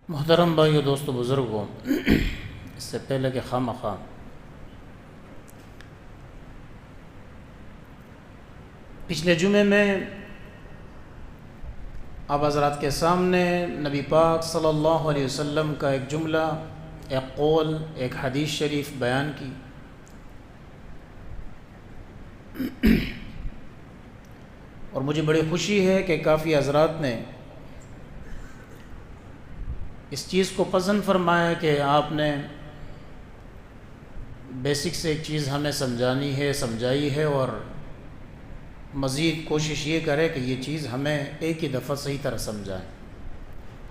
محترم بھائیو دوستو بزرگوں، اس سے پہلے کہ خواہ پچھلے جمعے میں آپ حضرات کے سامنے نبی پاک صلی اللہ علیہ وسلم کا ایک جملہ، ایک قول، ایک حدیث شریف بیان کی، اور مجھے بڑی خوشی ہے کہ کافی حضرات نے اس چیز کو پسند فرمایا کہ آپ نے بیسک سے ایک چیز ہمیں سمجھائی ہے اور مزید کوشش یہ کرے کہ یہ چیز ہمیں ایک ہی دفعہ صحیح طرح سمجھائے۔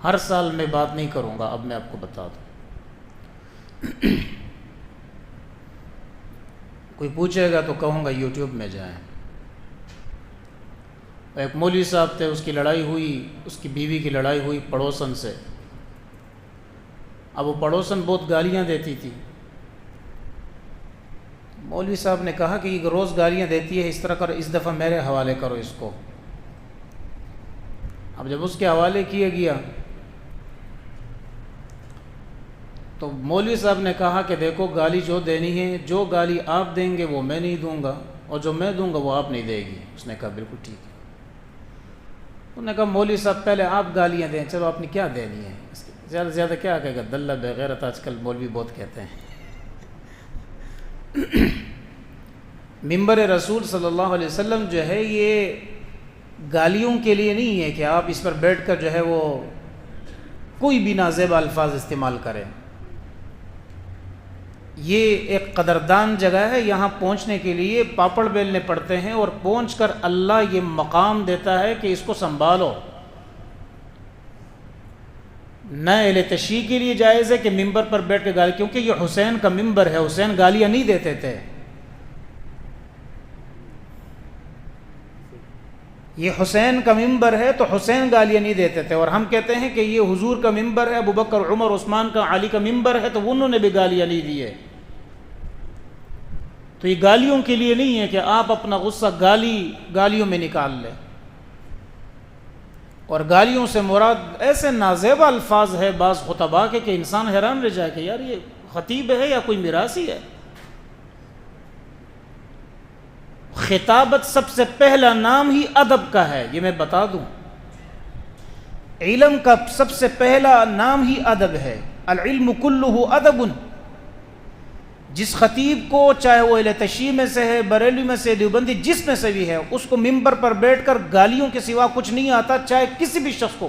ہر سال میں بات نہیں کروں گا، اب میں آپ کو بتا دوں۔ کوئی پوچھے گا تو کہوں گا یوٹیوب میں جائیں۔ ایک مولوی صاحب تھے، اس کی لڑائی ہوئی، اس کی بیوی کی لڑائی ہوئی پڑوسن سے۔ اب وہ پڑوسن بہت گالیاں دیتی تھی۔ مولوی صاحب نے کہا کہ یہ روز گالیاں دیتی ہے، اس طرح کرو، اس دفعہ میرے حوالے کرو اس کو۔ اب جب اس کے حوالے کیا گیا تو مولوی صاحب نے کہا کہ دیکھو، گالی جو دینی ہے، جو گالی آپ دیں گے وہ میں نہیں دوں گا، اور جو میں دوں گا وہ آپ نہیں دے گی۔ اس نے کہا بالکل ٹھیک ہے۔ انہوں نے کہا مولوی صاحب پہلے آپ گالیاں دیں، چلو آپ نے کیا دینی ہے؟ زیادہ سے زیادہ کیا کہے گا؟ دلہ بغیرت، آج کل مولوی بہت کہتے ہیں۔ منبر رسول صلی اللہ علیہ وسلم جو ہے یہ گالیوں کے لیے نہیں ہے کہ آپ اس پر بیٹھ کر جو ہے وہ کوئی بھی نازیب الفاظ استعمال کریں۔ یہ ایک قدردان جگہ ہے، یہاں پہنچنے کے لیے پاپڑ بیلنے پڑتے ہیں، اور پہنچ کر اللہ یہ مقام دیتا ہے کہ اس کو سنبھالو۔ نہ اہل تشیع کے لیے جائز ہے کہ ممبر پر بیٹھ کے گالی، کیونکہ یہ حسین کا ممبر ہے، حسین گالیاں نہیں دیتے تھے۔ یہ حسین کا ممبر ہے تو حسین گالیاں نہیں دیتے تھے، اور ہم کہتے ہیں کہ یہ حضور کا ممبر ہے، ابوبکر، عمر، عثمان کا، علی کا ممبر ہے، تو انہوں نے بھی گالیاں نہیں دیے۔ تو یہ گالیوں کے لیے نہیں ہے کہ آپ اپنا غصہ گالیوں میں نکال لیں، اور گالیوں سے مراد ایسے نازیب الفاظ ہے بعض خطباء کے کہ انسان حیران رہ جائے کہ یار یہ خطیب ہے یا کوئی میراثی ہے۔ خطابت سب سے پہلا نام ہی ادب کا ہے، یہ میں بتا دوں۔ علم کا سب سے پہلا نام ہی ادب ہے۔ العلم کلہ ادب۔ جس خطیب کو، چاہے وہ اہل تشیع میں سے ہے، بریلوی میں سے، دیوبندی، جس میں سے بھی ہے، اس کو ممبر پر بیٹھ کر گالیوں کے سوا کچھ نہیں آتا، چاہے کسی بھی شخص کو۔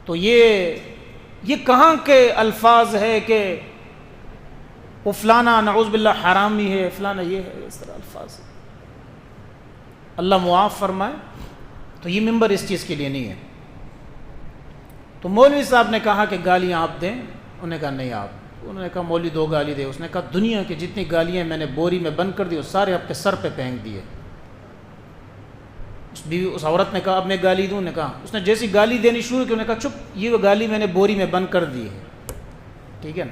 تو یہ کہاں کے الفاظ ہے کہ وہ فلانا نعوذ باللہ حرامی ہے، فلانا یہ ہے، اس طرح الفاظ ہے۔ اللہ معاف فرمائے۔ تو یہ ممبر اس چیز کے لیے نہیں ہے۔ تو مولوی صاحب نے کہا کہ گالیاں آپ دیں، انہوں نے کہا نہیں آپ۔ انہوں نے کہا مولوی دو گالی دے۔ اس نے کہا دنیا کی جتنی گالیاں میں نے بوری میں بند کر دی، وہ سارے آپ کے سر پہ پھینک دیے۔ اس عورت نے کہا اب میں گالی دوں؟ نے کہا، اس نے جیسی گالی دینی شروع کی، انہوں نے کہا چپ، یہ گالی میں نے بوری میں بند کر دی ہے، ٹھیک ہے نا؟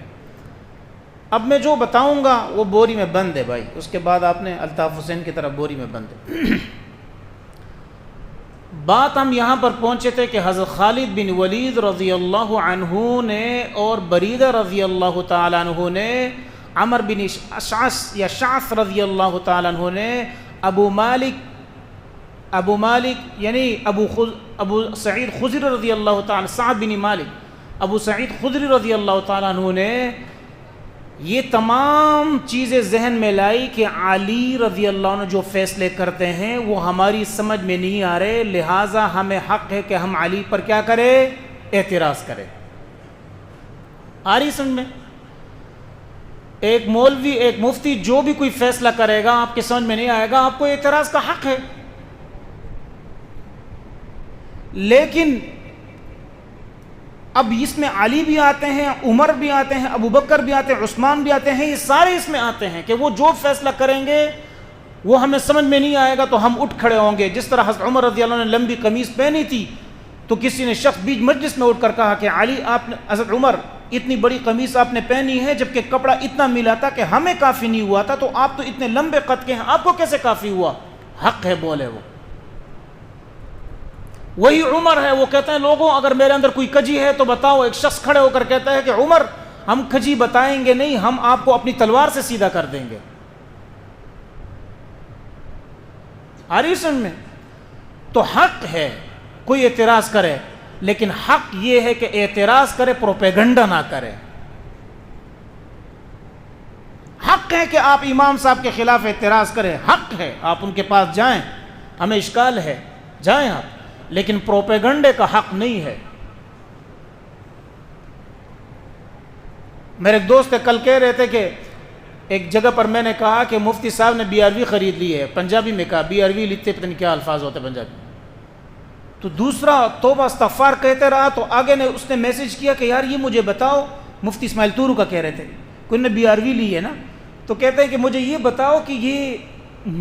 اب میں جو بتاؤں گا وہ بوری میں بند ہے بھائی۔ اس کے بعد آپ نے الطاف حسین کی طرح بوری میں بند ہے۔ بات ہم یہاں پر پہنچے تھے کہ حضرت خالد بن ولید رضی اللہ عنہ نے اور بریدہ رضی اللہ تعالیٰ عنہ نے، عمر بن اشعث یا شعث رضی اللہ تعالیٰ عنہ نے، ابو مالک یعنی ابو سعید خضری رضی اللہ تعالیٰ، سعد بن مالک، ابو سعید خضری رضی اللہ تعالیٰ عنہ نے یہ تمام چیزیں ذہن میں لائی کہ علی رضی اللہ عنہ جو فیصلے کرتے ہیں وہ ہماری سمجھ میں نہیں آ رہے، لہٰذا ہمیں حق ہے کہ ہم علی پر کیا کریں؟ اعتراض کریں۔ آ رہی سمجھ میں؟ ایک مولوی، ایک مفتی جو بھی کوئی فیصلہ کرے گا آپ کے سمجھ میں نہیں آئے گا، آپ کو اعتراض کا حق ہے۔ لیکن اب اس میں علی بھی آتے ہیں، عمر بھی آتے ہیں، ابو بکر بھی آتے ہیں، عثمان بھی آتے ہیں، یہ سارے اس میں آتے ہیں کہ وہ جو فیصلہ کریں گے وہ ہمیں سمجھ میں نہیں آئے گا تو ہم اٹھ کھڑے ہوں گے۔ جس طرح حضرت عمر رضی اللہ عنہ نے لمبی قمیص پہنی تھی تو کسی نے شخص بیچ مجلس میں اٹھ کر کہا کہ علی، آپ نے، حضرت عمر، اتنی بڑی قمیص آپ نے پہنی ہے جبکہ کپڑا اتنا ملا تھا کہ ہمیں کافی نہیں ہوا تھا، تو آپ تو اتنے لمبے قد کے ہیں، آپ کو کیسے کافی ہوا؟ حق ہے بولے وہ۔ وہی عمر ہے، وہ کہتے ہیں لوگوں اگر میرے اندر کوئی کجی ہے تو بتاؤ. ایک شخص کھڑے ہو کر کہتا ہے کہ عمر ہم کجی بتائیں گے نہیں، ہم آپ کو اپنی تلوار سے سیدھا کر دیں گے. آ رہی سمجھ میں؟ تو حق ہے کوئی اعتراض کرے، لیکن حق یہ ہے کہ اعتراض کرے، پروپیگنڈا نہ کرے. حق ہے کہ آپ امام صاحب کے خلاف اعتراض کریں، حق ہے آپ ان کے پاس جائیں، ہمیں اشکال ہے جائیں آپ، لیکن پروپیگنڈے کا حق نہیں ہے. میرے ایک دوست کل کہہ رہے تھے کہ ایک جگہ پر میں نے کہا کہ مفتی صاحب نے BRV خرید لی ہے، پنجابی میں کہا BRV لیتے پتہ نہیں کیا الفاظ ہوتے پنجابی. تو دوسرا توبہ استغفار کہتے رہا، تو آگے نے اس نے میسج کیا کہ یار یہ مجھے بتاؤ، مفتی اسماعیل تورو کا کہہ رہے تھے کوئی نے BRV لی ہے نا، تو کہتے ہیں کہ مجھے یہ بتاؤ کہ یہ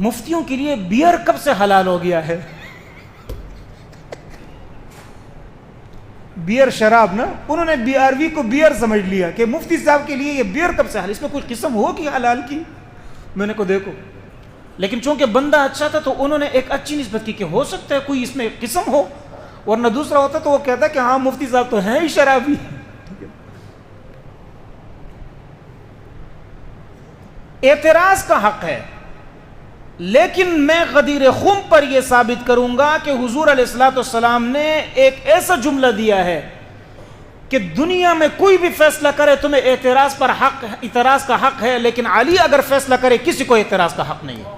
مفتیوں کے لیے بیئر کب سے حلال ہو گیا ہے؟ بیئر شراب نا، انہوں نے BRV کو بیئر سمجھ لیا کہ مفتی صاحب کے لیے یہ بیئر کب سے حلال، اس میں کوئی قسم ہوگی حلال کی؟ میں نے کو دیکھو، لیکن چونکہ بندہ اچھا تھا تو انہوں نے ایک اچھی نسبت کی کہ ہو سکتا ہے کوئی اس میں قسم ہو، ورنہ دوسرا ہوتا تو وہ کہتا کہ ہاں مفتی صاحب تو ہیں ہی شرابی. اعتراض کا حق ہے، لیکن میں غدیر خم پر یہ ثابت کروں گا کہ حضور علیہ الصلوۃ والسلام نے ایک ایسا جملہ دیا ہے کہ دنیا میں کوئی بھی فیصلہ کرے تمہیں اعتراض کا حق ہے، لیکن علی اگر فیصلہ کرے کسی کو اعتراض کا حق نہیں ہے.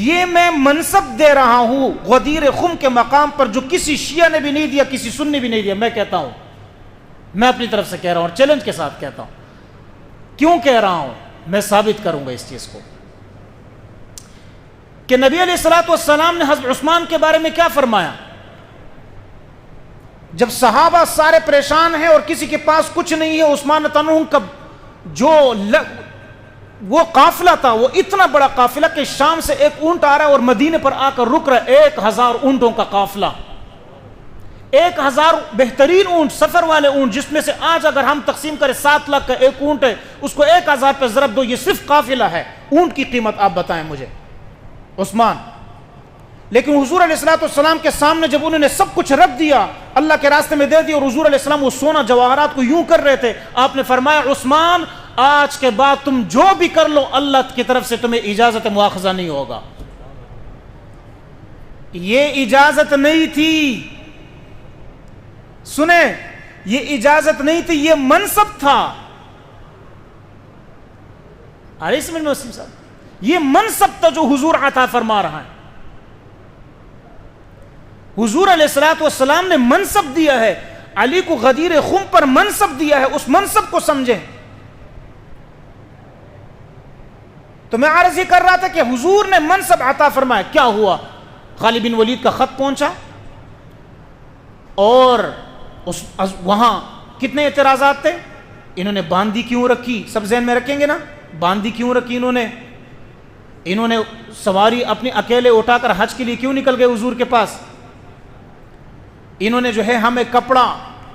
یہ میں منصب دے رہا ہوں غدیر خم کے مقام پر جو کسی شیعہ نے بھی نہیں دیا، کسی سنی بھی نہیں دیا. میں کہتا ہوں، میں اپنی طرف سے کہہ رہا ہوں اور چیلنج کے ساتھ کہتا ہوں. کیوں کہہ رہا ہوں؟ میں ثابت کروں گا اس چیز کو کہ نبی علیہ الصلوۃ والسلام نے حضرت عثمان کے بارے میں کیا فرمایا. جب صحابہ سارے پریشان ہیں اور کسی کے پاس کچھ نہیں ہے، عثمان تنہم کا جو وہ قافلہ تھا وہ اتنا بڑا قافلہ کہ شام سے ایک اونٹ آ رہا ہے اور مدینے پر آ کر رک رہا ہے، 1000 اونٹوں کا قافلہ، 1000 بہترین اونٹ، سفر والے اونٹ، جس میں سے آج اگر ہم تقسیم کریں 7 لاکھ کا ایک اونٹ ہے، اس کو 1000 پہ ضرب دو، یہ صرف قافلہ ہے. اونٹ کی قیمت آپ بتائیں مجھے عثمان. لیکن حضور علیہ الصلوۃ والسلام کے سامنے جب انہوں نے سب کچھ رکھ دیا، اللہ کے راستے میں دے دیا، اور حضور علیہ السلام وہ سونا جواہرات کو یوں کر رہے تھے، آپ نے فرمایا عثمان آج کے بعد تم جو بھی کر لو اللہ کی طرف سے تمہیں اجازت مواخذہ نہیں ہوگا. یہ اجازت نہیں تھی، سنیں، یہ اجازت نہیں تھی، یہ منصب تھا. ارے سمجھ میں وسیم صاحب، یہ منصب تھا جو حضور عطا فرما رہا ہے. حضور علیہ الصلوۃ والسلام نے منصب دیا ہے، علی کو غدیر خم پر منصب دیا ہے، اس منصب کو سمجھیں. تو میں عرض یہ کر رہا تھا کہ حضور نے منصب عطا فرمایا. کیا ہوا؟ خالد بن ولید کا خط پہنچا اور وہاں کتنے اعتراضات تھے. انہوں نے باندی کیوں رکھی؟ سب ذہن میں رکھیں گے نا، باندی کیوں رکھی انہوں نے سواری اپنی اکیلے اٹھا کر حج کے لیے کیوں نکل گئے حضور کے پاس؟ انہوں نے جو ہے ہمیں کپڑا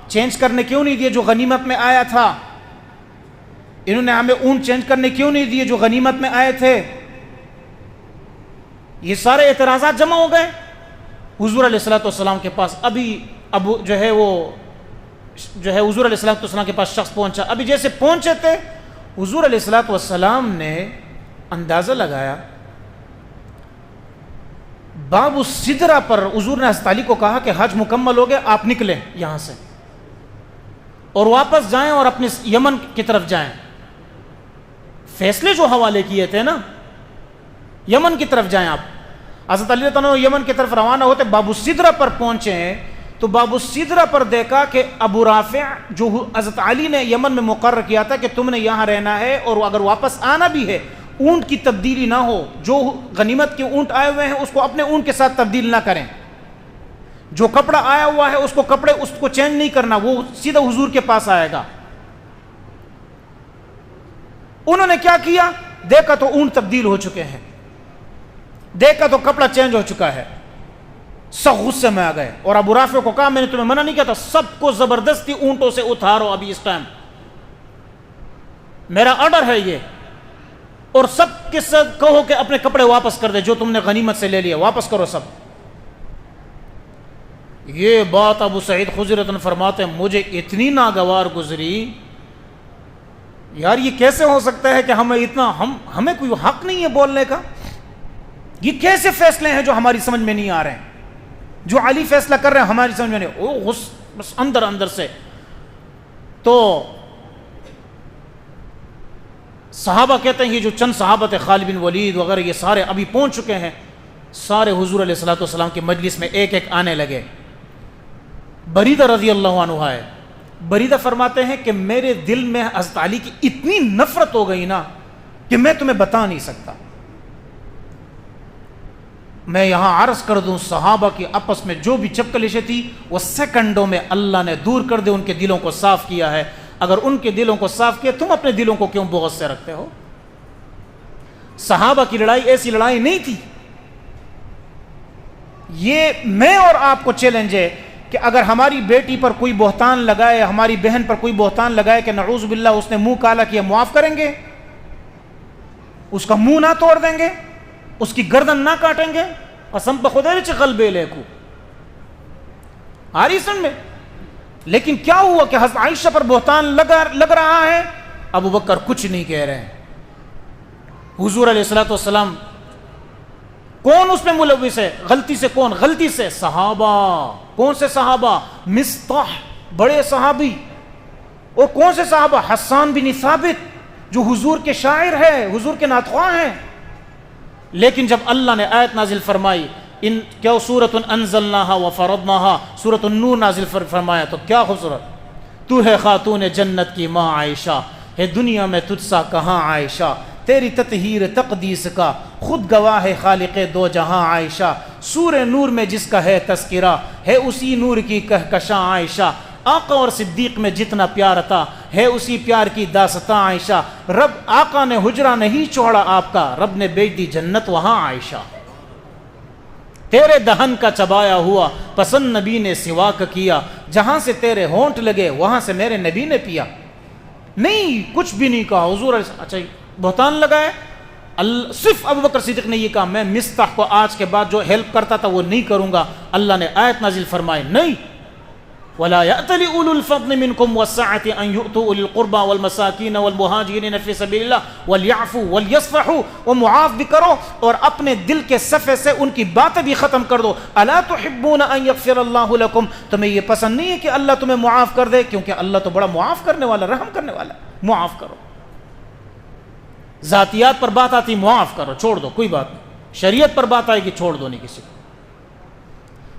چینج کرنے کیوں نہیں دیے جو غنیمت میں آیا تھا؟ انہوں نے ہمیں اونٹ چینج کرنے کیوں نہیں دیے جو غنیمت میں آئے تھے؟ یہ سارے اعتراضات جمع ہو گئے حضور علیہ الصلوۃ والسلام کے پاس. ابھی اب جو ہے حضور علیہ الصلوۃ والسلام کے پاس شخص پہنچا. ابھی جیسے پہنچے تھے حضور علیہ الصلوۃ والسلام نے اندازہ لگایا، باب السدرہ پر حضور نے حضرت علی کو کہا کہ حج مکمل ہو گیا، آپ نکلیں یہاں سے اور واپس جائیں اور اپنے یمن کی طرف جائیں. فیصلے جو حوالے کیے تھے نا، یمن کی طرف جائیں آپ. حضرت علی رضی اللہ عنہ یمن کی طرف روانہ ہوتے، باب السدرہ پر پہنچے ہیں تو باب السدرہ پر دیکھا کہ ابو رافع جو حضرت علی نے یمن میں مقرر کیا تھا کہ تم نے یہاں رہنا ہے اور اگر واپس آنا بھی ہے اونٹ کی تبدیلی نہ ہو، جو غنیمت کے اونٹ آئے ہوئے ہیں اس کو اپنے اونٹ کے ساتھ تبدیل نہ کریں، جو کپڑا آیا ہوا ہے اس کو چینج نہیں کرنا، وہ سیدھا حضور کے پاس آئے گا. انہوں نے کیا کیا؟ دیکھا تو اونٹ تبدیل ہو چکے ہیں، دیکھا تو کپڑا چینج ہو چکا ہے، سب غصے میں آ گئے اور ابو رافع کو کہا میں نے تمہیں منع نہیں کیا تھا، سب کو زبردستی اونٹوں سے اتارو ابھی اس ٹائم، میرا آرڈر ہے یہ. اور سب کے سب کہو کہ اپنے کپڑے واپس کر دے، جو تم نے غنیمت سے لے لیا واپس کرو سب۔ یہ بات ابو سعید خدری رضی اللہ عنہ فرماتے ہیں مجھے اتنی ناگوار گزری، یار یہ کیسے ہو سکتا ہے کہ ہمیں کوئی حق نہیں ہے بولنے کا؟ یہ کیسے فیصلے ہیں جو ہماری سمجھ میں نہیں آ رہے ہیں، جو علی فیصلہ کر رہے ہیں ہماری سمجھ میں نہیں، بس اندر سے۔ تو صحابہ کہتے ہیں یہ جو چند صحابہ تھے خالد بن ولید وغیرہ، یہ سارے ابھی پہنچ چکے ہیں، سارے حضور علیہ الصلوۃ والسلام کی مجلس میں ایک ایک آنے لگے۔ بریدہ رضی اللہ عنہ ہے، بریدہ فرماتے ہیں کہ میرے دل میں حضرت علی کی اتنی نفرت ہو گئی نا کہ میں تمہیں بتا نہیں سکتا۔ میں یہاں عرض کر دوں صحابہ کی آپس میں جو بھی چپکلشیں تھی وہ سیکنڈوں میں اللہ نے دور کر دے، ان کے دلوں کو صاف کیا ہے۔ اگر ان کے دلوں کو صاف کیا، تم اپنے دلوں کو کیوں بغض سے رکھتے ہو؟ صحابہ کی لڑائی ایسی لڑائی نہیں تھی۔ یہ میں اور آپ کو چیلنج ہے کہ اگر ہماری بیٹی پر کوئی بہتان لگائے، ہماری بہن پر کوئی بہتان لگائے کہ نعوذ باللہ اس نے منہ کالا کیا، معاف کریں گے؟ اس کا منہ نہ توڑ دیں گے؟ اس کی گردن نہ کاٹیں گے؟ قسم بخدا قلبے لیکو آری سن میں۔ لیکن کیا ہوا کہ حضرت عائشہ پر بہتان لگ رہا ہے، ابو بکر کچھ نہیں کہہ رہے ہیں۔ حضور علیہ الصلوۃ والسلام کون اس میں ملوث ہے؟ غلطی سے کون؟ غلطی سے صحابہ۔ کون سے صحابہ؟ مصطح بڑے صحابی۔ اور کون سے صحابہ؟ حسان بن ثابت جو حضور کے شاعر ہے، حضور کے نعت خواہ ہیں۔ لیکن جب اللہ نے آیت نازل فرمائی، ان کیا سورۃ انزلناها وفرضناها، سورۃ النور نازل فرمایا تو کیا خوبصورت، تو ہے خاتون جنت کی ماں عائشہ، ہے دنیا میں تجھ سا کہاں عائشہ، تیری تطہیر تقدیس کا خود گواہ ہے خالق دو جہاں عائشہ، سورہ نور میں جس کا ہے تذکرہ، ہے اسی نور کی کہکشاں عائشہ، آقا اور صدیق میں جتنا پیار تھا ہے اسی پیار کی داستاں عائشہ، رب آقا نے حجرہ نہیں چھوڑا آپ کا، رب نے بیچ دی جنت وہاں عائشہ، تیرے دہن کا چبایا ہوا پسند نبی نے سواک کیا، جہاں سے تیرے ہونٹ لگے وہاں سے میرے نبی نے پیا۔ نہیں کچھ بھی نہیں کہا حضور۔ اچھا بہتان لگائے، صرف ابو بکر صدیق نے یہ کہا میں مصطح کو آج کے بعد جو ہیلپ کرتا تھا وہ نہیں کروں گا۔ اللہ نے آیت نازل فرمائے نہیں، وَلَا يَأْتَلِ أُولُو الْفَضْلِ مِنْكُمْ وَالسَّعَةِ أَنْ يُؤْتُوا أُولِي الْقُرْبَى وَالْمَسَاكِينَ وَالْمُهَاجِرِينَ فِي سَبِيلِ اللَّهِ وَلْيَعْفُوا وَلْيَصْفَحُوا، وہ معاف بھی کرو اور اپنے دل کے صفحے سے ان کی باتیں بھی ختم کر دو۔ أَلَا تُحِبُّونَ أَنْ يَغْفِرَ اللَّهُ لَكُمْ، تمہیں یہ پسند نہیں ہے کہ اللہ تمہیں معاف کر دے؟ کیونکہ اللہ تو بڑا معاف کرنے والا، رحم کرنے والا، معاف کرو۔ ذاتیات پر بات آتی معاف کرو، چھوڑ دو، کوئی بات نہیں۔ شریعت پر بات آئے گی چھوڑ دو نہیں کسی کو۔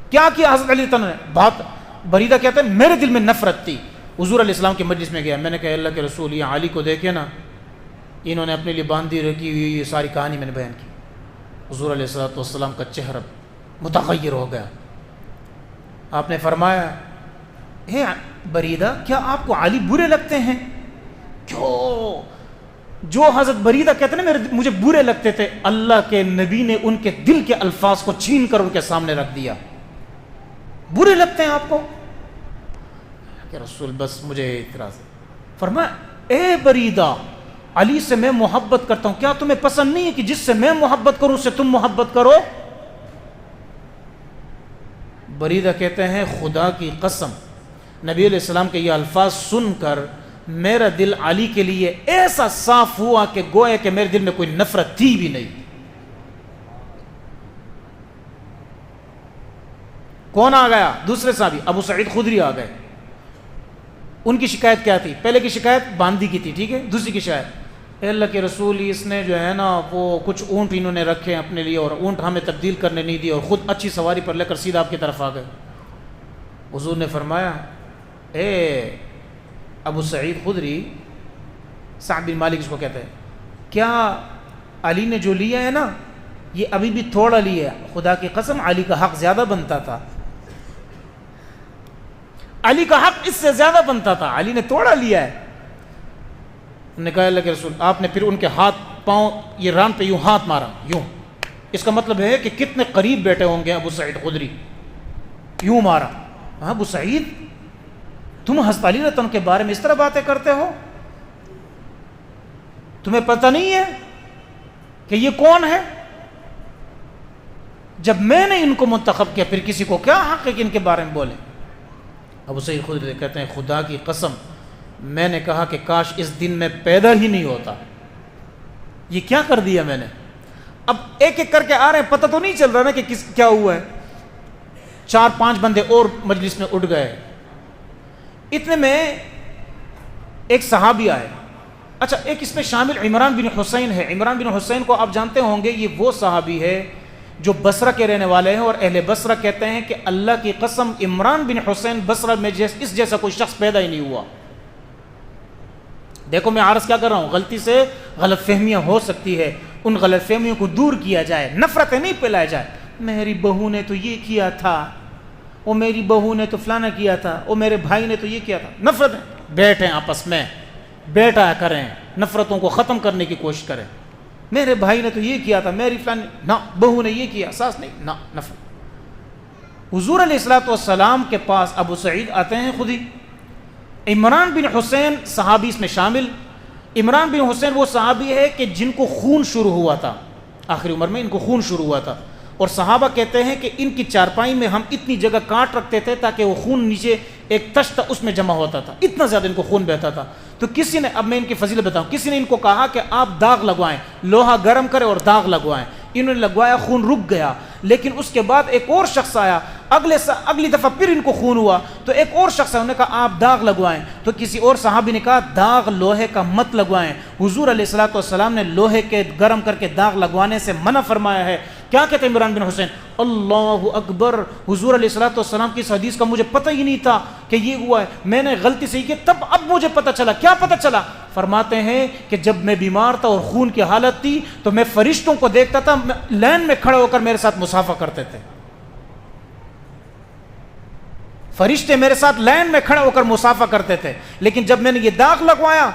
کیا کیا حضرت علی نے بات؟ بریدہ کہتے ہیں میرے دل میں نفرت تھی۔ حضور علیہ السلام کے مجلس میں گیا، میں نے کہا اللہ کے رسول یہ علی کو دیکھے نا، انہوں نے اپنے لیے باندھی رکھی ہوئی یہ ساری کہانی میں نے بیان کی۔ حضور علیہ السلام کا چہرہ متغیر ہو گیا۔ آپ نے فرمایا اے بریدہ کیا آپ کو علی برے لگتے ہیں؟ کیوں؟ جو حضرت بریدہ کہتے ہیں نا مجھے برے لگتے تھے، اللہ کے نبی نے ان کے دل کے الفاظ کو چھین کر ان کے سامنے رکھ دیا۔ برے لگتے ہیں آپ کو؟ کہ رسول بس مجھے اعتراض ہے۔ فرمایا اے بریدہ علی سے میں محبت کرتا ہوں، کیا تمہیں پسند نہیں ہے کہ جس سے میں محبت کروں اس سے تم محبت کرو؟ بریدہ کہتے ہیں خدا کی قسم نبی علیہ السلام کے یہ الفاظ سن کر میرا دل علی کے لیے ایسا صاف ہوا کہ گویا کہ میرے دل میں کوئی نفرت تھی بھی نہیں۔ کون آ گیا؟ دوسرے صحابی ابو سعید خدری آ گئے۔ ان کی شکایت کیا تھی؟ پہلے کی شکایت باندی کی تھی، ٹھیک ہے۔ دوسری کی شکایت اے اللہ کے رسول اس نے جو ہے نا وہ کچھ اونٹ انہوں نے رکھے ہیں اپنے لیے اور اونٹ ہمیں تبدیل کرنے نہیں دی اور خود اچھی سواری پر لے کر سیدھا آپ کی طرف آ گئے۔ حضور نے فرمایا اے ابو سعید خدری، سعد بن مالک اس کو کہتے ہیں، کیا علی نے جو لیا ہے نا یہ ابھی بھی تھوڑا لیا ہے، خدا کی قسم علی کا حق زیادہ بنتا تھا، علی کا حق اس سے زیادہ بنتا تھا، علی نے توڑا لیا ہے۔ انہوں نے کہا اللہ کے رسول، آپ نے پھر ان کے ہاتھ پاؤں یہ ران پہ یوں ہاتھ مارا، یوں، اس کا مطلب ہے کہ کتنے قریب بیٹھے ہوں گے ابو سعید خدری، یوں مارا۔ ہاں ابو سعید تم حضرت علی رضی اللہ عنہ کے بارے میں اس طرح باتیں کرتے ہو؟ تمہیں پتہ نہیں ہے کہ یہ کون ہے؟ جب میں نے ان کو منتخب کیا پھر کسی کو کیا حق ہے کہ ان کے بارے میں بولیں؟ ابو سعید خدری کہتے ہیں خدا کی قسم میں نے کہا کہ کاش اس دن میں پیدا ہی نہیں ہوتا، یہ کیا کر دیا میں نے۔ اب ایک ایک کر کے آ رہے ہیں، پتہ تو نہیں چل رہا نا کہ کیا ہوا ہے۔ 4-5 بندے اور مجلس میں اٹھ گئے، اتنے میں ایک صحابی آئے۔ اچھا ایک اس میں شامل عمران بن حسین ہے۔ عمران بن حسین کو آپ جانتے ہوں گے، یہ وہ صحابی ہے جو بصرہ کے رہنے والے ہیں، اور اہل بصرہ کہتے ہیں کہ اللہ کی قسم عمران بن حسین بصرہ میں اس جیسا کوئی شخص پیدا ہی نہیں ہوا۔ دیکھو میں عرض کیا کر رہا ہوں، غلطی سے غلط فہمیاں ہو سکتی ہے، ان غلط فہمیوں کو دور کیا جائے، نفرتیں نہیں پھیلائی جائے۔ میری بہو نے تو یہ کیا تھا، وہ میری بہو نے تو فلانا کیا تھا، وہ میرے بھائی نے تو یہ کیا تھا۔ نفرتیں بیٹھیں آپس میں، بیٹھا کریں، نفرتوں کو ختم کرنے کی کوشش کریں۔ میرے بھائی نے تو یہ کیا تھا، میری فلان نہ بہو نے یہ کیا، ساس نہیں، نہ نفرت۔ حضور علیہ الصلوۃ والسلام کے پاس ابو سعید آتے ہیں خود ہی۔ عمران بن حسین صحابی اس میں شامل۔ عمران بن حسین وہ صحابی ہے کہ جن کو خون شروع ہوا تھا، آخری عمر میں ان کو خون شروع ہوا تھا، اور صحابہ کہتے ہیں کہ ان کی چارپائی میں ہم اتنی جگہ کاٹ رکھتے تھے تاکہ وہ خون نیچے ایک تشت تھا اس میں جمع ہوتا تھا، اتنا زیادہ ان کو خون بہتا تھا۔ تو کسی نے، اب میں ان کی فضیلت بتاؤں، کسی نے ان کو کہا کہ آپ داغ لگوائیں، لوہا گرم کریں اور داغ لگوائیں۔ انہوں نے لگوایا، خون رک گیا، لیکن اس کے بعد ایک اور شخص آیا، اگلی دفعہ پھر ان کو خون ہوا تو ایک اور شخص ہے، انہوں نے کہا آپ داغ لگوائیں، تو کسی اور صحابی نے کہا داغ لوہے کا مت لگوائیں، حضور علیہ الصلوۃ والسلام نے لوہے کے گرم کر کے داغ لگوانے سے منع فرمایا ہے۔ کیا کہتے ہیں عمران بن حسین؟ اللہ اکبر، حضور علیہ الصلوۃ والسلام کی اس حدیث کا مجھے پتہ ہی نہیں تھا کہ یہ ہوا ہے، میں نے غلطی سے کیا، تب اب مجھے پتہ چلا۔ کیا پتہ چلا؟ فرماتے ہیں کہ جب میں بیمار تھا اور خون کی حالت تھی تو میں فرشتوں کو دیکھتا تھا، لائن میں کھڑے ہو کر میرے ساتھ مصافحہ کرتے تھے، فرشتے میرے ساتھ لائن میں کھڑے ہو کر مصافحہ کرتے تھے، لیکن جب میں نے یہ داغ لگوایا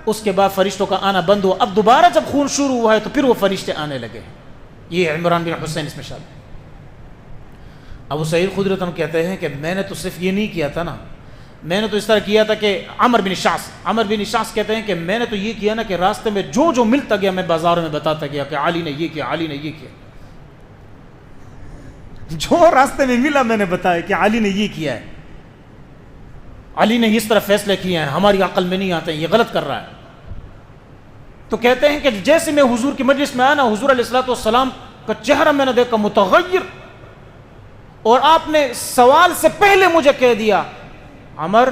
اس کے بعد فرشتوں کا آنا بند ہوا۔ اب دوبارہ جب خون شروع ہوا ہے تو پھر وہ فرشتے آنے لگے۔ یہ عمران بن حسین اس میں شامل۔ ابو سعید خدری رضی اللہ عنہ کہتے ہیں کہ میں نے تو صرف یہ نہیں کیا تھا نا، میں نے تو اس طرح کیا تھا کہ عمر بن شعث کہتے ہیں کہ میں نے تو یہ کیا نا کہ راستے میں جو ملتا گیا میں بازاروں میں بتاتا گیا کہ علی نے یہ کیا، علی نے یہ کیا، جو راستے میں ملا میں نے بتایا کہ علی نے یہ کیا ہے، علی نے اس طرح فیصلے کیے ہیں، ہماری عقل میں نہیں آتے ہیں، یہ غلط کر رہا ہے۔ تو کہتے ہیں کہ جیسے میں حضور کی مجلس میں آیا نا، حضور علیہ الصلوۃ والسلام کا چہرہ میں نے دیکھا متغیر، اور آپ نے سوال سے پہلے مجھے کہہ دیا عمر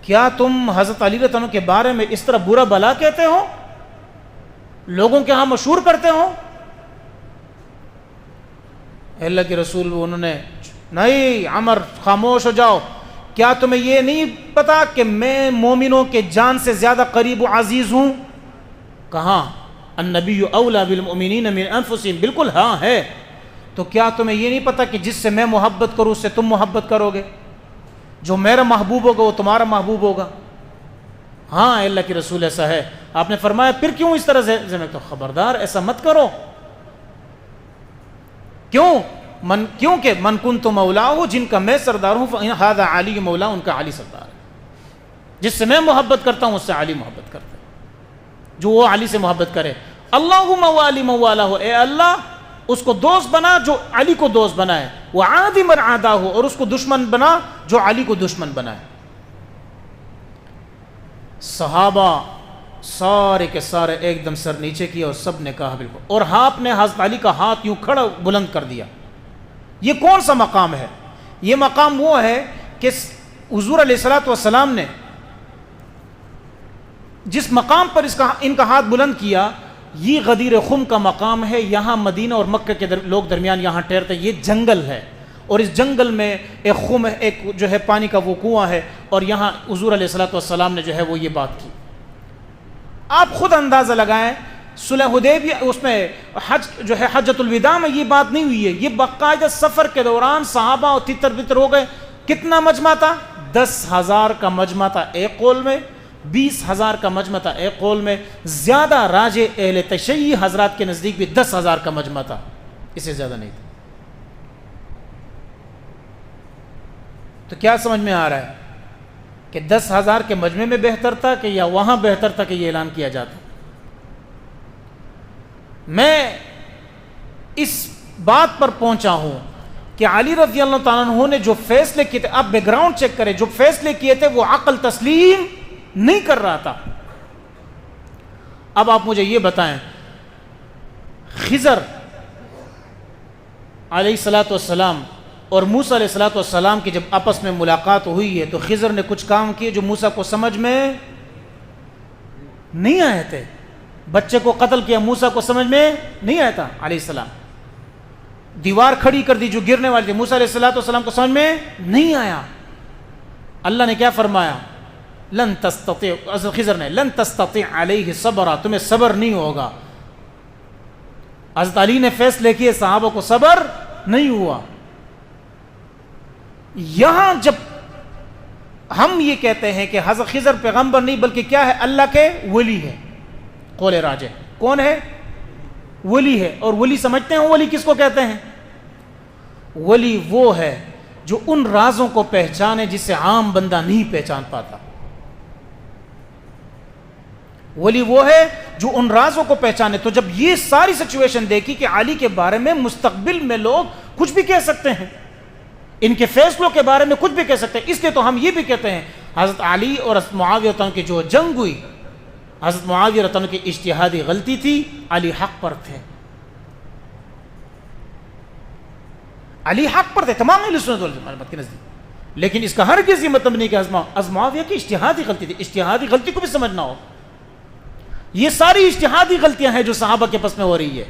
کیا تم حضرت علی رضی اللہ عنہ کے بارے میں اس طرح برا بلا کہتے ہو، لوگوں کے ہاں مشہور کرتے ہو؟ اللہ کے رسول انہوں نے، نہیں عمر خاموش ہو جاؤ، کیا تمہیں یہ نہیں پتا کہ میں مومنوں کے جان سے زیادہ قریب و عزیز ہوں؟ کہاں؟ النبی اولیٰ بالمؤمنین من انفسہم، بالکل ہاں ہے۔ تو کیا تمہیں یہ نہیں پتا کہ جس سے میں محبت کروں اس سے تم محبت کرو گے، جو میرا محبوب ہوگا وہ تمہارا محبوب ہوگا؟ ہاں اللہ کے رسول ایسا ہے۔ آپ نے فرمایا پھر کیوں اس طرح سے؟ تو خبردار ایسا مت کرو۔ کیونکہ من کنت مولاہ، جن کا میں سردار ہوں، فہذا علی مولا، ان کا علی سردار ہے۔ جس سے میں محبت کرتا ہوں اس سے علی محبت کرتا ہے، جو وہ علی سے محبت کرے۔ اللہم والی موالہ، اے اللہ اس کو دوست بنا جو علی کو دوست بنائے، وعادی من عاداہ، اور اس کو دشمن بنا جو علی کو دشمن بنائے۔ صحابہ سارے کے سارے ایک دم سر نیچے کیا اور سب نے کہا بالکل، اور آپ نے حضرت علی کا ہاتھ یوں کھڑا بلند کر دیا۔ یہ کون سا مقام ہے؟ یہ مقام وہ ہے کہ حضور علیہ الصلوۃ والسلام نے جس مقام پر ان کا ہاتھ بلند کیا، یہ غدیر خم کا مقام ہے۔ یہاں مدینہ اور مکہ کے لوگ درمیان یہاں ٹھہرتے ہیں، یہ جنگل ہے، اور اس جنگل میں ایک خم ہے، ایک جو ہے پانی کا وہ کنواں ہے، اور یہاں حضور علیہ الصلوۃ والسلام نے جو ہے وہ یہ بات کی۔ آپ خود اندازہ لگائیں، صلح حدیبیہ اس میں حج جو ہے حجۃ الوداع میں یہ بات نہیں ہوئی ہے، یہ باقاعدہ سفر کے دوران صحابہ اور تتر بتر ہو گئے۔ کتنا مجمع تھا؟ 10,000 کا مجمع تھا ایک قول میں، 20,000 کا مجمع تھا ایک قول میں، زیادہ راجے اہل تشیع حضرات کے نزدیک بھی 10,000 کا مجمع تھا، اس سے زیادہ نہیں تھا۔ تو کیا سمجھ میں آ رہا ہے کہ 10,000 کے مجمع میں بہتر تھا کہ یا وہاں بہتر تھا کہ یہ اعلان کیا جاتا؟ میں اس بات پر پہنچا ہوں کہ علی رضی اللہ تعالیٰ عنہ نے جو فیصلے کیے تھے، آپ بیک گراؤنڈ چیک کریں، جو فیصلے کیے تھے وہ عقل تسلیم نہیں کر رہا تھا۔ اب آپ مجھے یہ بتائیں، خضر علیہ الصلوۃ والسلام اور موسیٰ علیہ الصلوۃ والسلام کی جب آپس میں ملاقات ہوئی ہے تو خضر نے کچھ کام کیے جو موسیٰ کو سمجھ میں نہیں آئے تھے۔ بچے کو قتل کیا، موسیٰ کو سمجھ میں نہیں آیا تھا علیہ السلام۔ دیوار کھڑی کر دی جو گرنے والی تھی، موسیٰ علیہ الصلوۃ والسلام کو سمجھ میں نہیں آیا۔ اللہ نے کیا فرمایا؟ لن تستطيع، خضر نے لن تستطيع علیہ صبرا، تمہیں صبر نہیں ہوگا۔ حضرت علی نے فیصلے کیے، صحابہ کو صبر نہیں ہوا۔ یہاں جب ہم یہ کہتے ہیں کہ حضرت خضر پیغمبر نہیں بلکہ کیا ہے، اللہ کے ولی ہے، قول راجح کون ہے؟ ولی ہے۔ اور ولی سمجھتے ہیں ولی کس کو کہتے ہیں؟ ولی وہ ہے جو ان رازوں کو پہچانے جسے عام بندہ نہیں پہچان پاتا۔ ولی وہ ہے جو ان رازوں کو پہچانے۔ تو جب یہ ساری سچویشن دیکھی کہ علی کے بارے میں مستقبل میں لوگ کچھ بھی کہہ سکتے ہیں، ان کے فیصلوں کے بارے میں کچھ بھی کہہ سکتے ہیں، اس لیے تو ہم یہ بھی کہتے ہیں حضرت علی اور حضرت معاویہ رضی اللہ عنہ کی جو جنگ ہوئی، حضرت معاویہ رضی اللہ عنہ کی اجتہادی غلطی تھی، علی حق پر تھے، علی حق پر تھے تمام اہل سنت والجماعت کے نزدیک۔ لیکن اس کا ہرگز یہ مطلب نہیں کہ حضرت معاویہ کی اجتہادی غلطی تھی۔ اجتہادی غلطی کو بھی سمجھنا ہو، یہ ساری اجتہادی غلطیاں ہیں جو صحابہ کے پس میں ہو رہی ہے۔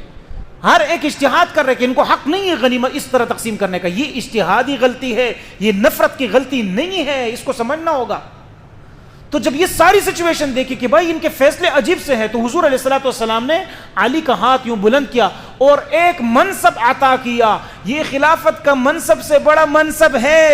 ہر ایک اجتہاد کر رہے کہ ان کو حق نہیں ہے غنیمت اس طرح تقسیم کرنے کا، یہ اجتہادی غلطی ہے، یہ نفرت کی غلطی نہیں ہے، اس کو سمجھنا ہوگا۔ تو جب یہ ساری سچویشن دیکھی کہ بھائی ان کے فیصلے عجیب سے ہیں، تو حضور علیہ الصلوۃ والسلام نے علی کا ہاتھ یوں بلند کیا اور ایک منصب عطا کیا۔ یہ خلافت کا منصب سے بڑا منصب ہے،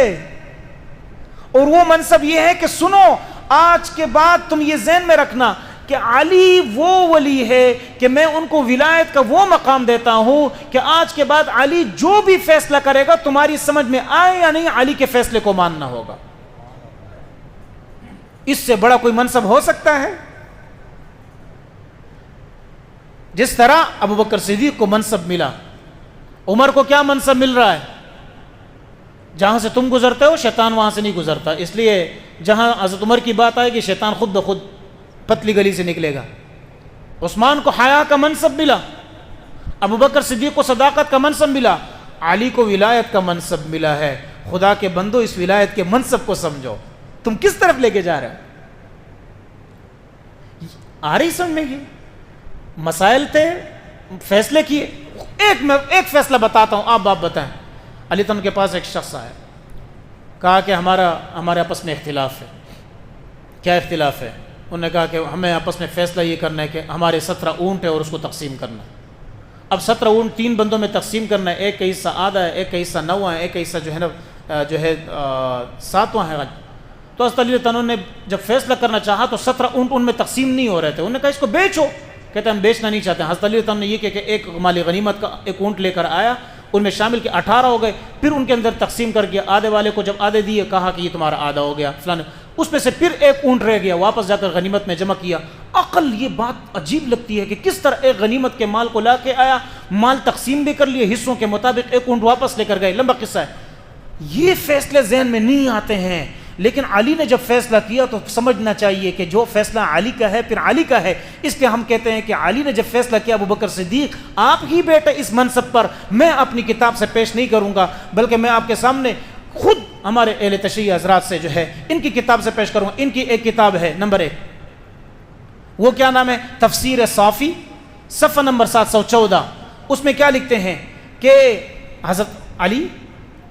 اور وہ منصب یہ ہے کہ سنو، آج کے بعد تم یہ ذہن میں رکھنا کہ علی وہ ولی ہے کہ میں ان کو ولایت کا وہ مقام دیتا ہوں کہ آج کے بعد علی جو بھی فیصلہ کرے گا تمہاری سمجھ میں آئے یا نہیں، علی کے فیصلے کو ماننا ہوگا۔ اس سے بڑا کوئی منصب ہو سکتا ہے؟ جس طرح ابوبکر صدیق کو منصب ملا، عمر کو کیا منصب مل رہا ہے؟ جہاں سے تم گزرتے ہو شیطان وہاں سے نہیں گزرتا، اس لیے جہاں حضرت عمر کی بات آئے گی شیطان خود بخود پتلی گلی سے نکلے گا۔ عثمان کو حیا کا منصب ملا، ابوبکر صدیق کو صداقت کا منصب ملا، علی کو ولایت کا منصب ملا ہے۔ خدا کے بندو، اس ولایت کے منصب کو سمجھو، تم کس طرف لے کے جا رہے ہو؟ آ رہی سمجھ میں؟ یہ مسائل تھے، فیصلے کیے۔ میں ایک فیصلہ بتاتا ہوں، آپ بتائیں۔ علی تعالیٰ کے پاس ایک شخص آیا، کہا کہ ہمارے آپس میں اختلاف ہے۔ کیا اختلاف ہے؟ انہوں نے کہا کہ ہمیں آپس میں فیصلہ یہ کرنا ہے کہ ہمارے 17 اونٹ ہے اور اس کو تقسیم کرنا ہے۔ اب 17 اونٹ 3 بندوں میں تقسیم کرنا ہے، ایک کا حصہ آدھا ہے، ایک کا حصہ 9واں ہے، ایک کا حصہ جو ہے 7واں ہے۔ تو حضرت علی تعالیٰ نے جب فیصلہ کرنا چاہا تو 17 اونٹ ان میں تقسیم نہیں ہو رہے تھے، انہوں نے کہا اس کو بیچو، کہتے ہیں ہم بیچنا نہیں چاہتے۔ حضرت علی تعالیٰ نے یہ کہ ایک مال غنیمت کا ایک اونٹ لے کر آیا، ان میں شامل کے 18 ہو گئے، پھر ان کے اندر تقسیم کر گیا، آدھے والے کو جب آدھے دیے کہا کہ یہ تمہارا آدھا ہو گیا فلاں، اس میں سے پھر ایک اونٹ رہ گیا، واپس جا کر غنیمت میں جمع کیا۔ عقل یہ بات عجیب لگتی ہے کہ کس طرح ایک غنیمت کے مال کو لا کے آیا، مال تقسیم بھی کر لیے حصوں کے مطابق، ایک اونٹ واپس لے کر گئے، لمبا قصہ ہے۔ یہ فیصلے ذہن میں نہیں آتے ہیں، لیکن علی نے جب فیصلہ کیا تو سمجھنا چاہیے کہ جو فیصلہ علی کا ہے پھر علی کا ہے۔ اس لیے ہم کہتے ہیں کہ علی نے جب فیصلہ کیا، ابوبکر صدیق آپ ہی بیٹے اس منصب پر، میں اپنی کتاب سے پیش نہیں کروں گا، بلکہ میں آپ کے سامنے خود ہمارے اہل تشیع حضرات سے جو ہے ان کی کتاب سے پیش کروں گا۔ ان کی ایک کتاب ہے نمبر 1، وہ کیا نام ہے؟ تفسیر صافی، صفحہ نمبر 714۔ اس میں کیا لکھتے ہیں کہ حضرت علی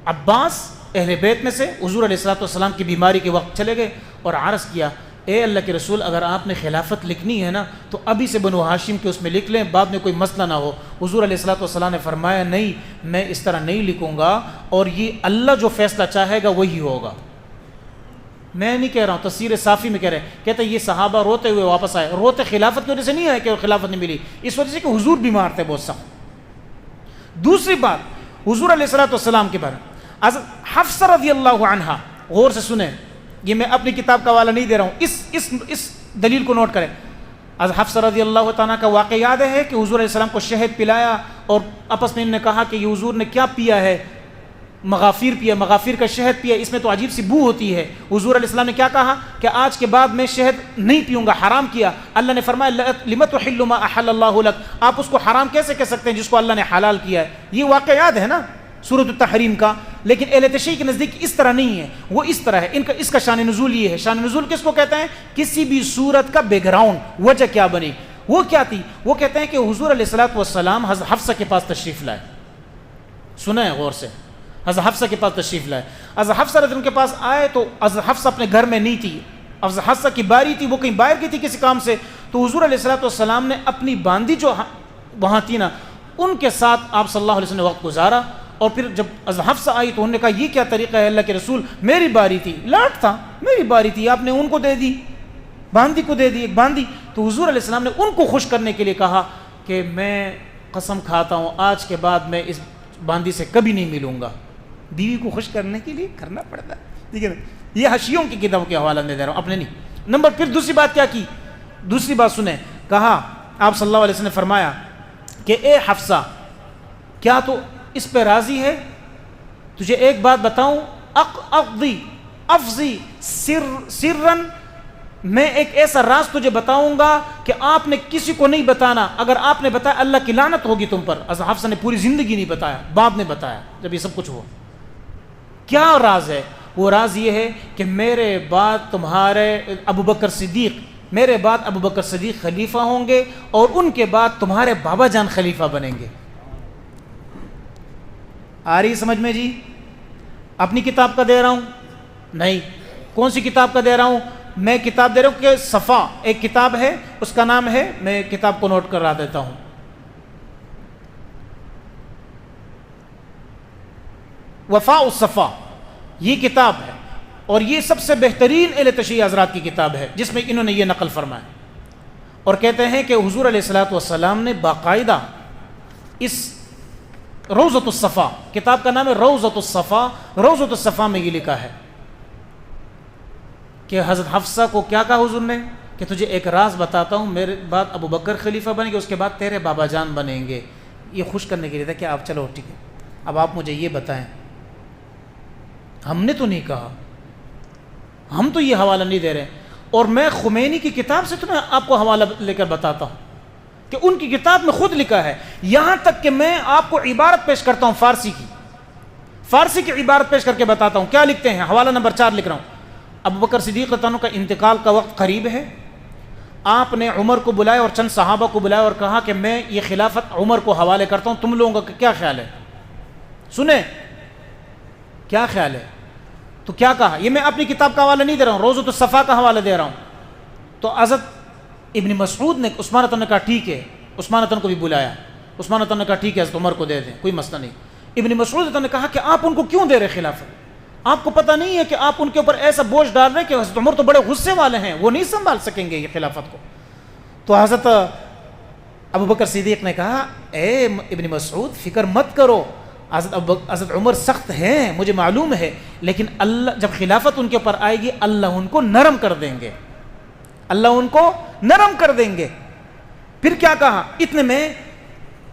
عباس اہل بیت میں سے حضور علیہ الصلوۃ والسلام کی بیماری کے وقت چلے گئے اور عرض کیا، اے اللہ کے رسول، اگر آپ نے خلافت لکھنی ہے نا تو ابھی سے بنو ہاشم کے اس میں لکھ لیں، بعد میں کوئی مسئلہ نہ ہو۔ حضور علیہ الصلوۃ والسلام نے فرمایا نہیں، میں اس طرح نہیں لکھوں گا، اور یہ اللہ جو فیصلہ چاہے گا وہی ہوگا۔ میں نہیں کہہ رہا ہوں، تفسیر صافی میں کہہ رہے ہیں، کہتے ہیں یہ صحابہ روتے ہوئے واپس آئے، روتے خلافت کی وجہ سے نہیں آئے کہ خلافت نہیں ملی، اس وجہ سے کہ حضور بیمار تھے بہت سخت۔ دوسری بات حضور علیہ الصلوۃ والسلام کے بارے میں حضرت حفصہ رضی اللہ عنہا، غور سے سنیں، یہ میں اپنی کتاب کا حوالہ نہیں دے رہا ہوں، اس دلیل کو نوٹ کریں۔ از حفصہ رضی اللہ تعالیٰ کا واقعہ یاد ہے کہ حضور علیہ السلام کو شہد پلایا اور آپس میں انہوں نے کہا کہ یہ حضور نے کیا پیا ہے؟ مغافیر پیا، مغافیر کا شہد پیا، اس میں تو عجیب سی بو ہوتی ہے۔ حضور علیہ السلام نے کیا کہا کہ آج کے بعد میں شہد نہیں پیوں گا، حرام کیا۔ اللہ نے فرمایا لم تحل ما احل اللہ لک، آپ اس کو حرام کیسے کہہ سکتے ہیں جس کو اللہ نے حلال کیا ہے؟ یہ واقعہ یاد ہے نا سورۃ التحریم کا، لیکن اہل تشریع کے نزدیک اس طرح نہیں ہے، وہ اس طرح ہے۔ اس کا شان نزول یہ ہے۔ شان نزول کس کو کہتے ہیں؟ کسی بھی صورت کا بیک گراؤنڈ، وجہ کیا بنی، وہ کیا تھی؟ وہ کہتے ہیں کہ حضور علیہ الصلوۃ والسلام حضرت حفصہ کے پاس تشریف لائے۔ سنیں غور سے، حضرت حفصہ کے پاس تشریف لائے۔ حضرت حفصہ رضی اللہ عنہ کے پاس آئے تو حضرت حفصہ اپنے گھر میں نہیں تھی، حضرت حفصہ کی باری تھی، وہ کہیں باہر گئی تھی کسی کام سے۔ تو حضور علیہ الصلوۃ والسلام نے اپنی باندی جو وہاں تھی نا، ان کے ساتھ آپ صلی اللہ علیہ وسلم نے وقت گزارا۔ اور پھر جب حضرت حفصہ آئی تو انہوں نے کہا یہ کیا طریقہ ہے اللہ کے رسول، میری باری تھی، لاٹ تھا، میری باری تھی، آپ نے ان کو دے دی، باندی کو دے دی ایک باندی۔ تو حضور علیہ السلام نے ان کو خوش کرنے کے لیے کہا کہ میں قسم کھاتا ہوں آج کے بعد میں اس باندی سے کبھی نہیں ملوں گا۔ بیوی کو خوش کرنے کے لیے کرنا پڑتا ہے، ٹھیک ہے نا؟ یہ حشیوں کی کتابوں کے حوالے میں دے رہا ہوں، اپنے نہیں۔ پھر دوسری بات کیا کی؟ دوسری بات سنیں، کہا آپ صلی اللہ علیہ وسلم نے فرمایا کہ اے حفصہ کیا تو اس پہ راضی ہے؟ تجھے ایک بات بتاؤں، افضی سرن، میں ایک ایسا راز تجھے بتاؤں گا کہ آپ نے کسی کو نہیں بتانا، اگر آپ نے بتایا اللہ کی لعنت ہوگی تم پر۔ حضرت حفصہ نے پوری زندگی نہیں بتایا، باپ نے بتایا جب یہ سب کچھ ہوا۔ کیا راز ہے؟ وہ راز یہ ہے کہ میرے بعد تمہارے ابو بکر صدیق، میرے بعد ابو بکر صدیق خلیفہ ہوں گے اور ان کے بعد تمہارے بابا جان خلیفہ بنیں گے۔ آ رہی سمجھ میں جی؟ اپنی کتاب کا دے رہا ہوں؟ نہیں۔ کون سی کتاب کا دے رہا ہوں؟ میں کتاب دے رہا ہوں کہ صفا ایک کتاب ہے، اس کا نام ہے، میں کتاب کو نوٹ کرا دیتا ہوں، وفاء الصفا، یہ کتاب ہے اور یہ سب سے بہترین اہل تشیع حضرات کی کتاب ہے جس میں انہوں نے یہ نقل فرمایا اور کہتے ہیں کہ حضور علیہ الصلوۃ والسلام نے باقاعدہ اس روضۃ الصفا، کتاب کا نام ہے روضۃ الصفا، روضۃ الصفا میں یہ لکھا ہے کہ حضرت حفصہ کو کیا کہا حضور نے کہ تجھے ایک راز بتاتا ہوں، میرے بعد ابو بکر خلیفہ بنیں گے، اس کے بعد تیرے بابا جان بنیں گے۔ یہ خوش کرنے کے لیے تھا کہ آپ چلو ٹھیک ہے، اب آپ مجھے یہ بتائیں، ہم نے تو نہیں کہا، ہم تو یہ حوالہ نہیں دے رہے، اور میں خمینی کی کتاب سے تمہیں آپ کو حوالہ لے کر بتاتا ہوں کہ ان کی کتاب میں خود لکھا ہے، یہاں تک کہ میں آپ کو عبارت پیش کرتا ہوں فارسی کی عبارت پیش کر کے بتاتا ہوں کیا لکھتے ہیں۔ حوالہ نمبر 4 لکھ رہا ہوں۔ ابو بکر صدیق رضی اللہ عنہ کا انتقال کا وقت قریب ہے، آپ نے عمر کو بلایا اور چند صحابہ کو بلایا اور کہا کہ میں یہ خلافت عمر کو حوالے کرتا ہوں، تم لوگوں کا کیا خیال ہے؟ سنیں کیا خیال ہے؟ تو کیا کہا؟ یہ میں اپنی کتاب کا حوالہ نہیں دے رہا ہوں، روضۃ الصفا کا حوالہ دے رہا ہوں۔ تو حضرت ابن مسعود نے عثمان نے کہا ٹھیک ہے، عثمان کو بھی بلایا، عثمان نے کہا ٹھیک ہے حضرت عمر کو دے دیں، کوئی مسئلہ نہیں۔ ابن مسعود نے کہا کہ آپ ان کو کیوں دے رہے خلافت؟ آپ کو پتہ نہیں ہے کہ آپ ان کے اوپر ایسا بوجھ ڈال رہے کہ حضرت عمر تو بڑے غصے والے ہیں، وہ نہیں سنبھال سکیں گے یہ خلافت کو۔ تو حضرت ابو بکر صدیق نے کہا اے ابن مسعود فکر مت کرو، حضرت عمر سخت ہیں مجھے معلوم ہے، لیکن اللہ جب خلافت ان کے اوپر آئے گی اللہ ان کو نرم کر دیں گے، اللہ ان کو نرم کر دیں گے۔ پھر کیا کہا؟ اتنے میں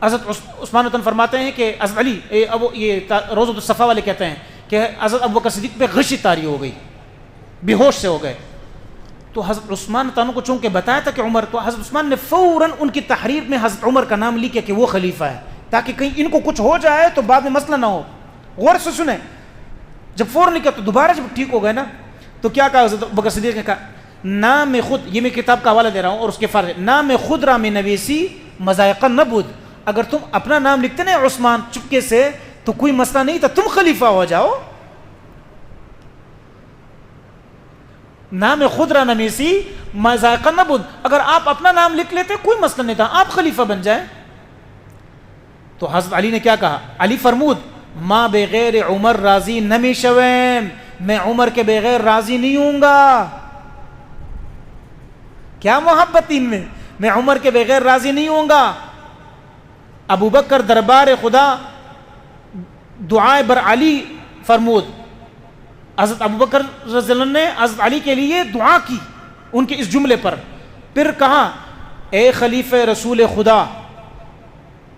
حضرت عثمان فرماتے ہیں کہ حضرت علی، یہ روضۃ الصفا والے کہتے ہیں کہ حضرت ابو بکر صدیق پہ غشی طاری ہو گئی، بے ہوش سے ہو گئے۔ تو حضرت عثمان تعالیٰ کو چونکہ بتایا تھا کہ عمر، تو حضرت عثمان نے فوراً ان کی تحریر میں حضرت عمر کا نام لکھا کہ وہ خلیفہ ہے، تاکہ کہیں ان کو کچھ ہو جائے تو بعد میں مسئلہ نہ ہو۔ غور سے سنیں، جب فوراً لکھا تو دوبارہ جب ٹھیک ہو گئے نا تو کیا کہا حضرت ابو بکر صدیق نے کہا نام خود، یہ میں کتاب کا حوالہ دے رہا ہوں اور اس کے فارغ، نام خود را میں نویسی مذائقہ نبود، اگر تم اپنا نام لکھتے نا عثمان چپکے سے تو کوئی مسئلہ نہیں تھا، تم خلیفہ ہو جاؤ۔ نام خود را نویسی مذائقہ نبود، اگر آپ اپنا نام لکھ لیتے کوئی مسئلہ نہیں تھا، آپ خلیفہ بن جائیں۔ تو حضرت علی نے کیا کہا؟ علی فرمود ماں بغیر عمر راضی نمی شویم، میں عمر کے بغیر راضی نہیں ہوں گا۔ کیا محبت ان میں عمر کے بغیر راضی نہیں ہوں گا۔ ابو بکر دربار خدا دعائے بر علی فرمود، حضرت ابو بکر رضی اللہ عنہ نے حضرت علی کے لیے دعا کی ان کے اس جملے پر۔ پھر کہا اے خلیفہ رسول خدا،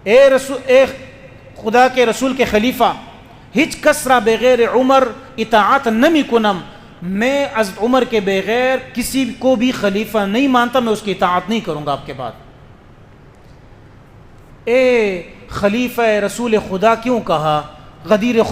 اے خدا کے رسول کے خلیفہ، ہچ کسرا بغیر عمر اطاعت نمی کنم، میں از عمر کے بغیر کسی کو بھی خلیفہ نہیں مانتا، میں اس کی اطاعت نہیں کروں گا آپ کے بعد۔ اے خلیفہ رسول خدا کیوں کہا؟ غدیر